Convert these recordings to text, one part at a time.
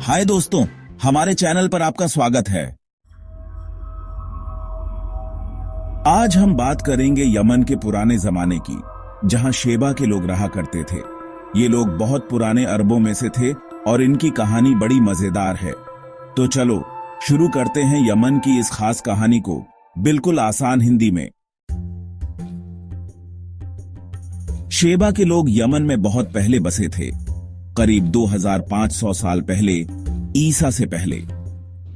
हाय दोस्तों, हमारे चैनल पर आपका स्वागत है। आज हम बात करेंगे यमन के पुराने जमाने की, जहां शेबा के लोग रहा करते थे। ये लोग बहुत पुराने अरबों में से थे और इनकी कहानी बड़ी मजेदार है। तो चलो शुरू करते हैं यमन की इस खास कहानी को बिल्कुल आसान हिंदी में। शेबा के लोग यमन में बहुत पहले बसे थे, करीब 2500 साल पहले, ईसा से पहले।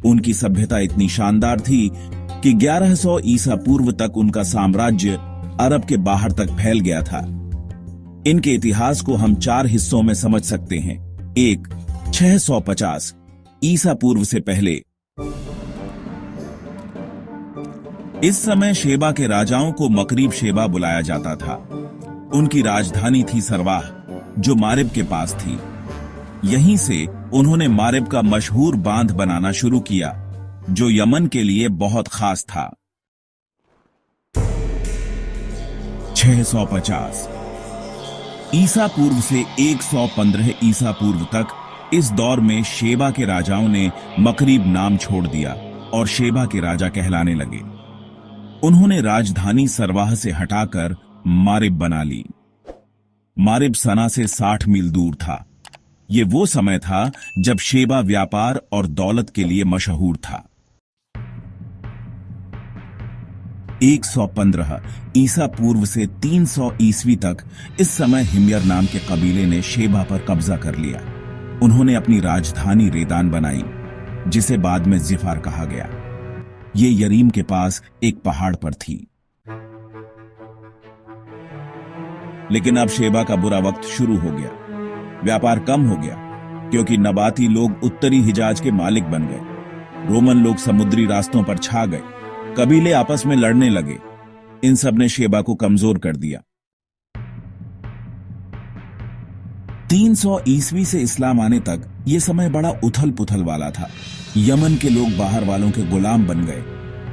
उनकी सभ्यता इतनी शानदार थी कि 1100 ईसा पूर्व तक उनका साम्राज्य अरब के बाहर तक फैल गया था। इनके इतिहास को हम 4 हिस्सों में समझ सकते हैं। 1, 650 ईसा पूर्व से पहले। इस समय शेबा के राजाओं को मकरीब शेबा बुलाया जाता था। उनकी राजधानी थी सरवाह, जो मारिब के पास थी। यहीं से उन्होंने मारिब का मशहूर बांध बनाना शुरू किया, जो यमन के लिए बहुत खास था। 650 ईसा पूर्व से 115 ईसा पूर्व तक इस दौर में शेबा के राजाओं ने मकरीब नाम छोड़ दिया और शेबा के राजा कहलाने लगे। उन्होंने राजधानी सरवाह से हटाकर मारिब बना ली। मारिब सना से 60 मील दूर था। ये वो समय था जब शेबा व्यापार और दौलत के लिए मशहूर था। 115 ईसा पूर्व से 300 ईस्वी तक इस समय हिम्यर नाम के कबीले ने शेबा पर कब्जा कर लिया। उन्होंने अपनी राजधानी रेदान बनाई, जिसे बाद में जिफार कहा गया। ये यरीम के पास एक पहाड़ पर थी। लेकिन अब शेबा का बुरा वक्त शुरू हो गया। व्यापार कम हो गया क्योंकि नबाती लोग उत्तरी हिजाज के मालिक बन गए। रोमन लोग समुद्री रास्तों पर छा गए। कबीले आपस में लड़ने लगे। इन सब ने शेबा को कमजोर कर दिया। 300 ईस्वी से इस्लाम आने तक यह समय बड़ा उथल पुथल वाला था। यमन के लोग बाहर वालों के गुलाम बन गए।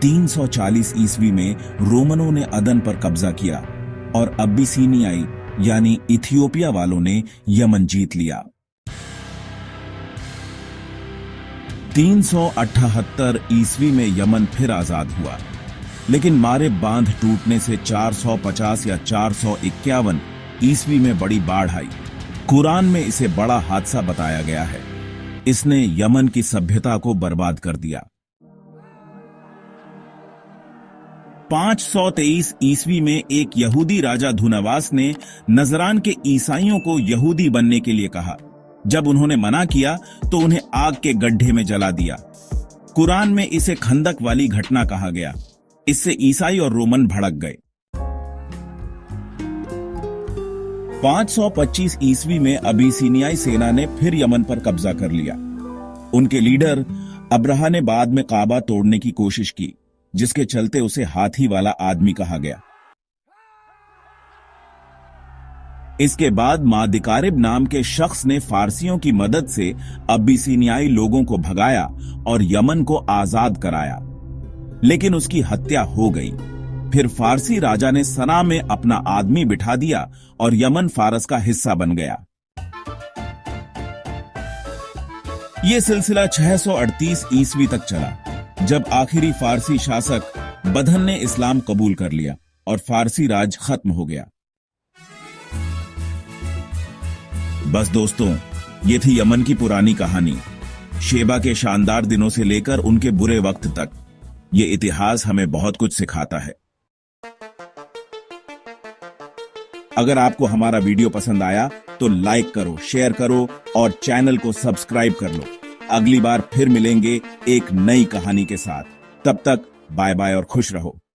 340 ईस्वी में रोमनों ने अदन पर कब्जा किया और अबिसिनियाई यानी इथियोपिया वालों ने यमन जीत लिया। 378 ईस्वी में यमन फिर आजाद हुआ, लेकिन मारिब बांध टूटने से 450 या 451 ईस्वी में बड़ी बाढ़ आई। कुरान में इसे बड़ा हादसा बताया गया है। इसने यमन की सभ्यता को बर्बाद कर दिया। 523 ईस्वी में एक यहूदी राजा धुनवास ने नजरान के ईसाइयों को यहूदी बनने के लिए कहा। जब उन्होंने मना किया तो उन्हें आग के गड्ढे में जला दिया। कुरान में इसे खंदक वाली घटना कहा गया। इससे ईसाई और रोमन भड़क गए। 525 ईस्वी में अबिसिनियाई सेना ने फिर यमन पर कब्जा कर लिया। उनके लीडर अब्राहा ने बाद में काबा तोड़ने की कोशिश की, जिसके चलते उसे हाथी वाला आदमी कहा गया। इसके बाद मादिकारिब नाम के शख्स ने फारसियों की मदद से अबिसिनियाई लोगों को भगाया और यमन को आजाद कराया, लेकिन उसकी हत्या हो गई। फिर फारसी राजा ने सना में अपना आदमी बिठा दिया और यमन फारस का हिस्सा बन गया। यह सिलसिला 638 ईस्वी तक चला, जब आखिरी फारसी शासक बदहन ने इस्लाम कबूल कर लिया और फारसी राज खत्म हो गया। बस दोस्तों, ये थी यमन की पुरानी कहानी। शेबा के शानदार दिनों से लेकर उनके बुरे वक्त तक ये इतिहास हमें बहुत कुछ सिखाता है। अगर आपको हमारा वीडियो पसंद आया तो लाइक करो, शेयर करो और चैनल को सब्सक्राइब कर लो। अगली बार फिर मिलेंगे एक नई कहानी के साथ। तब तक बाय बाय और खुश रहो।